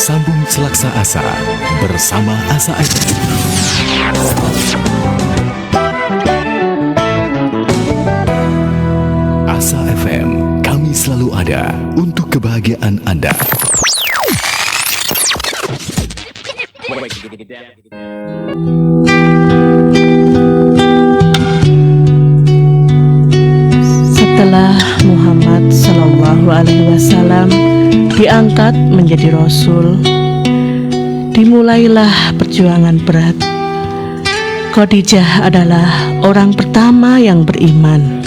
Sambung Selaksa Asa bersama Asa FM. Asa FM, kami selalu ada untuk kebahagiaan Anda. Setelah Muhammad Sallallahu Alaihi Wasallam diangkat menjadi Rasul, dimulailah perjuangan berat. Khadijah adalah orang pertama yang beriman.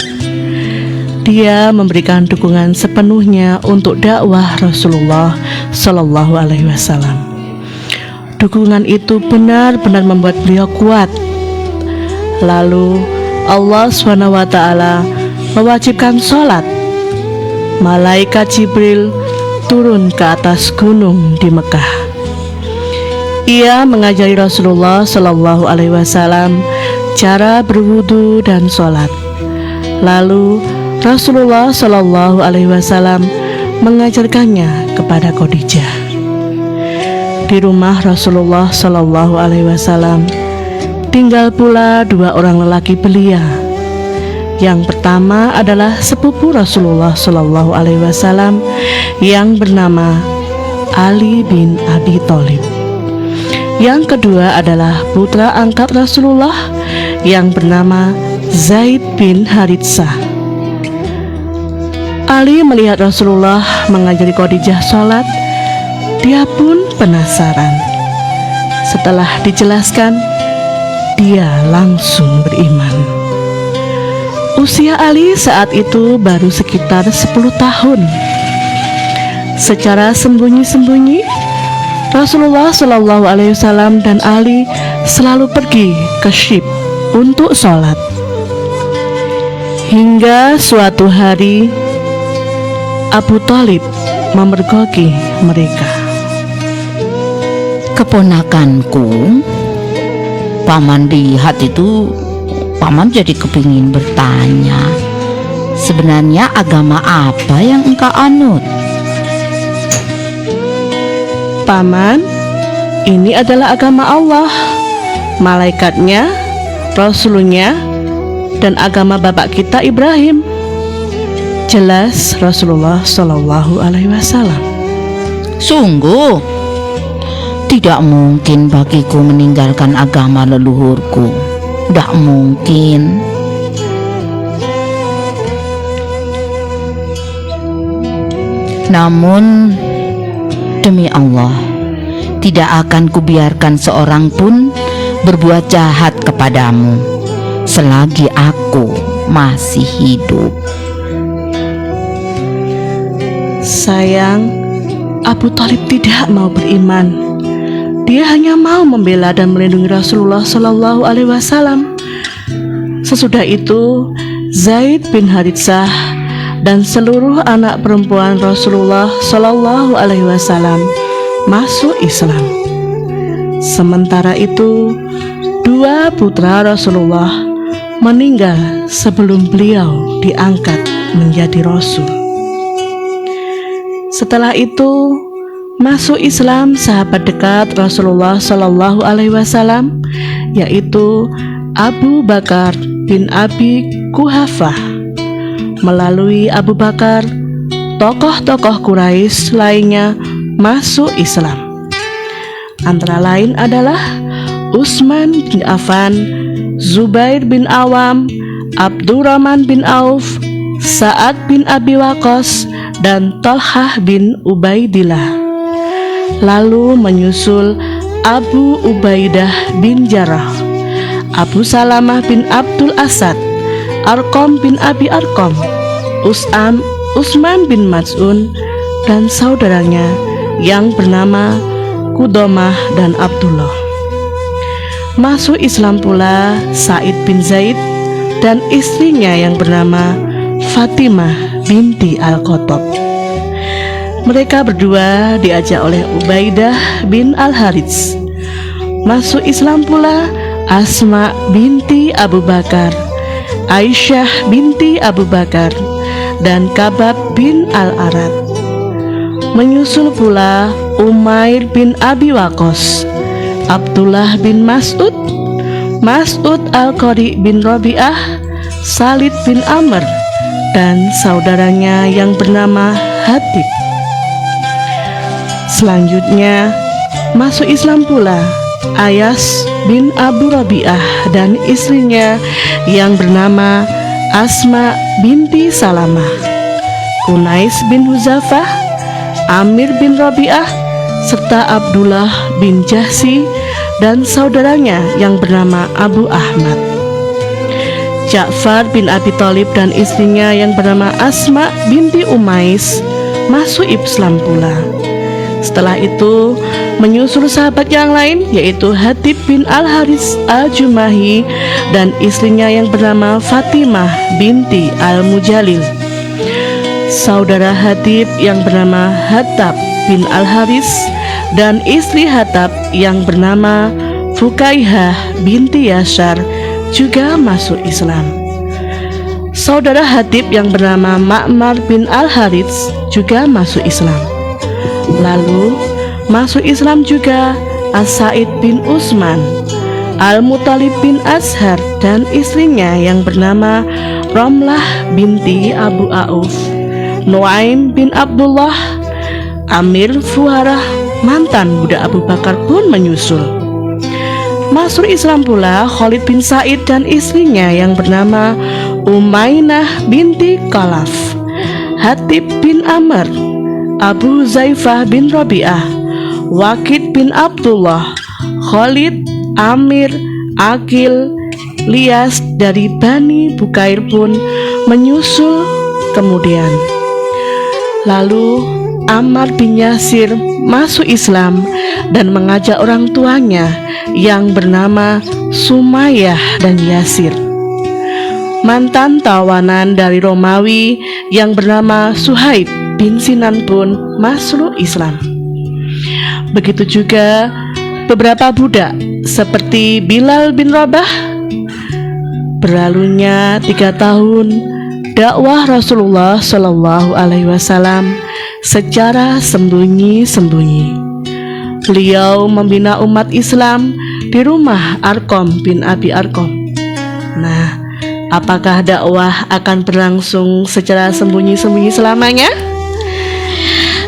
Dia memberikan dukungan sepenuhnya untuk dakwah Rasulullah Sallallahu Alaihi Wasallam. Dukungan itu benar-benar membuat beliau kuat. Lalu Allah SWT mewajibkan sholat. Malaikat Jibril turun ke atas gunung di Mekah. Ia mengajari Rasulullah Sallallahu Alaihi Wasallam cara berwudu dan sholat. Lalu Rasulullah Sallallahu Alaihi Wasallam mengajarkannya kepada Khadijah. Di rumah Rasulullah Sallallahu Alaihi Wasallam tinggal pula dua orang lelaki belia. Yang pertama adalah sepupu Rasulullah Sallallahu Alaihi Wasallam yang bernama Ali bin Abi Thalib. Yang kedua adalah putra angkat Rasulullah yang bernama Zaid bin Haritsah. Ali melihat Rasulullah mengajari Khadijah sholat, dia pun penasaran. Setelah dijelaskan, dia langsung beriman. Usia Ali saat itu baru sekitar 10 tahun. Secara sembunyi-sembunyi, Rasulullah Shallallahu Alaihi Wasallam dan Ali selalu pergi ke Syib untuk sholat. Hingga suatu hari Abu Thalib memergoki mereka. Keponakanku, paman lihat itu, paman jadi kepingin bertanya, sebenarnya agama apa yang engkau anut? Paman, ini adalah agama Allah, malaikatnya, Rasulnya, dan agama bapak kita Ibrahim. Jelas Rasulullah Shallallahu Alaihi Wasallam. Sungguh, tidak mungkin bagiku meninggalkan agama leluhurku. Tidak mungkin. Namun demi Allah, tidak akan kubiarkan seorang pun berbuat jahat kepadamu selagi aku masih hidup. Sayang, Abu Thalib tidak mau beriman. Dia hanya mau membela dan melindungi Rasulullah Sallallahu Alaihi Wasallam. Sesudah itu, Zaid bin Haritsah dan seluruh anak perempuan Rasulullah Sallallahu Alaihi Wasallam masuk Islam. Sementara itu, dua putra Rasulullah meninggal sebelum beliau diangkat menjadi Rasul. Setelah itu, masuk Islam sahabat dekat Rasulullah Sallallahu Alaihi Wasallam, yaitu Abu Bakar bin Abi Quhafah. Melalui Abu Bakar, tokoh-tokoh Quraisy lainnya masuk Islam. Antara lain adalah Utsman bin Affan, Zubair bin Awam, Abdurrahman bin Auf, Sa'ad bin Abi Waqqas, dan Thalhah bin Ubaidillah. Lalu menyusul Abu Ubaidah bin Jarrah, Abu Salamah bin Abdul Asad, Arqam bin Abi Arqam, Utsman bin Maz'un, dan saudaranya yang bernama Qudomah dan Abdullah. Masuk Islam pula Sa'id bin Zaid dan istrinya yang bernama Fatimah binti Al-Khattab. Mereka berdua diajak oleh Ubaidah bin Al-Harits. Masuk Islam pula Asma binti Abu Bakar, Aisyah binti Abu Bakar, dan Kabab bin Al-Arad. Menyusul pula Umair bin Abi Waqqas, Abdullah bin Mas'ud, Mas'ud Al-Qari bin Rabi'ah, Salid bin Amr, dan saudaranya yang bernama Hatib. Selanjutnya masuk Islam pula Ayas bin Abu Rabi'ah dan istrinya yang bernama Asma binti Salamah, Unais bin Huzafah, Amir bin Rabi'ah, serta Abdullah bin Jahsi dan saudaranya yang bernama Abu Ahmad. Ja'far bin Abi Thalib dan istrinya yang bernama Asma binti Umais masuk Islam pula. Setelah itu menyusul sahabat yang lain, yaitu Hatib bin Al-Haris Al-Jumahi dan istrinya yang bernama Fatimah binti Al-Mujalil. Saudara Hatib yang bernama Hattab bin Al-Haris dan istri Hattab yang bernama Fukaihah binti Yasar juga masuk Islam. Saudara Hatib yang bernama Ma'mar bin Al-Harits juga masuk Islam. Lalu masuk Islam juga As-Sa'id bin Utsman, Al-Muttalib bin Ashar dan istrinya yang bernama Ramlah binti Abu Auf, Nuaim bin Abdullah, Amir Fuharah, mantan budak Abu Bakar pun menyusul. Masuk Islam pula Khalid bin Said dan istrinya yang bernama Umainah binti Khalaf, Hatib bin Amr, Abu Zaifah bin Rabi'ah, Waqid bin Abdullah, Khalid, Amir, Akil, Lias dari Bani Bukair pun menyusul kemudian. Lalu Ammar bin Yasir masuk Islam dan mengajak orang tuanya yang bernama Sumayyah dan Yasir. Mantan tawanan dari Romawi yang bernama Suhaib bin Sinan pun masuk Islam. Begitu juga beberapa budak seperti Bilal bin Rabah. Berlalunya 3 tahun dakwah Rasulullah Shallallahu Alaihi Wasallam secara sembunyi-sembunyi. Beliau membina umat Islam di rumah Arqam bin Abi Arqam. Nah, apakah dakwah akan berlangsung secara sembunyi-sembunyi selamanya?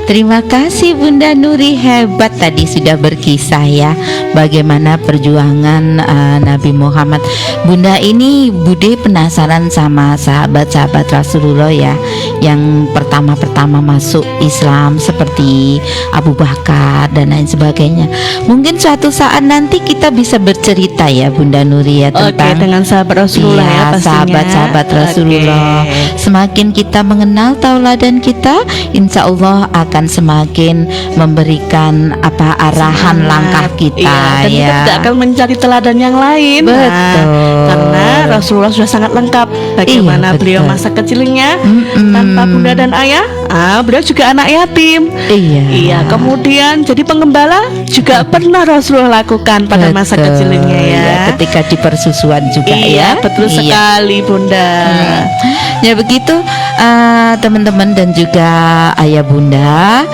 Terima kasih Bunda Nuri, hebat tadi sudah berkisah ya bagaimana perjuangan Nabi Muhammad. Bunda ini Bude penasaran sama sahabat-sahabat Rasulullah ya, yang pertama-pertama masuk Islam seperti Abu Bakar dan lain sebagainya. Mungkin suatu saat nanti kita bisa bercerita ya Bunda Nuri ya tentang dengan sahabat Rasulullah ya, pastinya. Sahabat-sahabat Rasulullah. Semakin kita mengenal tauladan kita, insya Allah akan semakin memberikan arahan langkah kita, dan kita tidak akan mencari teladan yang lain. Betul. Karena Rasulullah sudah sangat lengkap. Bagaimana beliau masa kecilnya tanpa bunda dan ayah. Beliau juga anak yatim. Iya. Kemudian jadi penggembala juga pernah Rasulullah lakukan pada masa kecilnya ya. Ketika di persusuan juga ya. Betul sekali Bunda. Ya begitu teman-teman dan juga ayah bunda.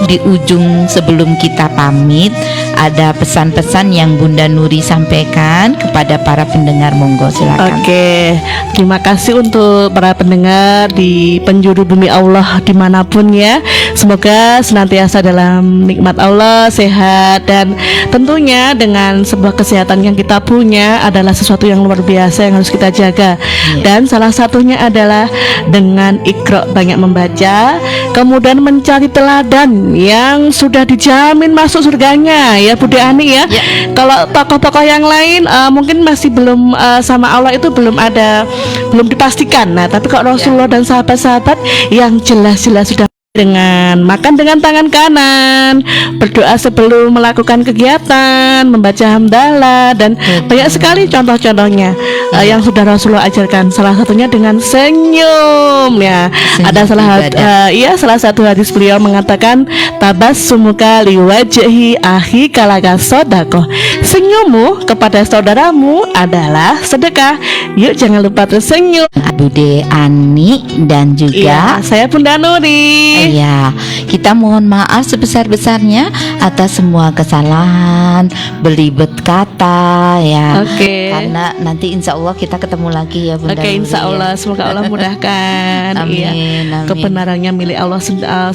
Di ujung sebelum kita pamit ada pesan-pesan yang Bunda Nuri sampaikan kepada para pendengar, monggo silakan. Oke, terima kasih untuk para pendengar di penjuru bumi Allah dimanapun ya. Semoga senantiasa dalam nikmat Allah, sehat, dan tentunya dengan sebuah kesehatan yang kita punya adalah sesuatu yang luar biasa yang harus kita jaga. Dan salah satunya adalah dengan Iqra, banyak membaca, kemudian mencari teladan yang sudah dijamin masuk surganya ya Budi Ani ya. Kalau tokoh-tokoh yang lain mungkin masih belum sama Allah itu belum dipastikan. Nah, tapi kalau Rasulullah dan sahabat-sahabat yang jelas-jelas sudah dengan makan dengan tangan kanan, Quran, berdoa sebelum melakukan kegiatan, membaca hamdalah, dan banyak sekali contoh-contohnya yang sudah Rasulullah ajarkan. Salah satunya dengan senyum ya. Ada salah satu hadis beliau mengatakan, tabassumuka liwajhi akhi kalaka sodakoh. Senyummu kepada saudaramu adalah sedekah. Yuk jangan lupa tersenyum. Bude Ani dan juga saya Bunda Nuri. Iya, kita mohon maaf sebesar-besarnya atas semua kesalahan, belibet kata ya. Oke. Karena nanti insya Allah kita ketemu lagi ya Bunda. Oke, Nuri, insya Allah, semoga Allah mudahkan. Amin, amin. Kebenarannya milik Allah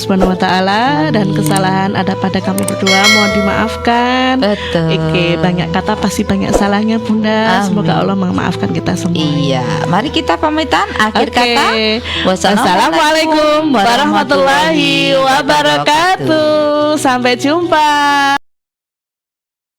Subhanahu wa Ta'ala, dan kesalahan ada pada kami berdua, mohon dimaafkan. Betul. Oke, banyak kata pasti banyak salahnya Bunda. Amin. Semoga Allah memaafkan kita semua. Iya, mari kita pamitan. Akhir kata, wassalamualaikum warahmatullahi wabarakatuh. Sampai jumpa.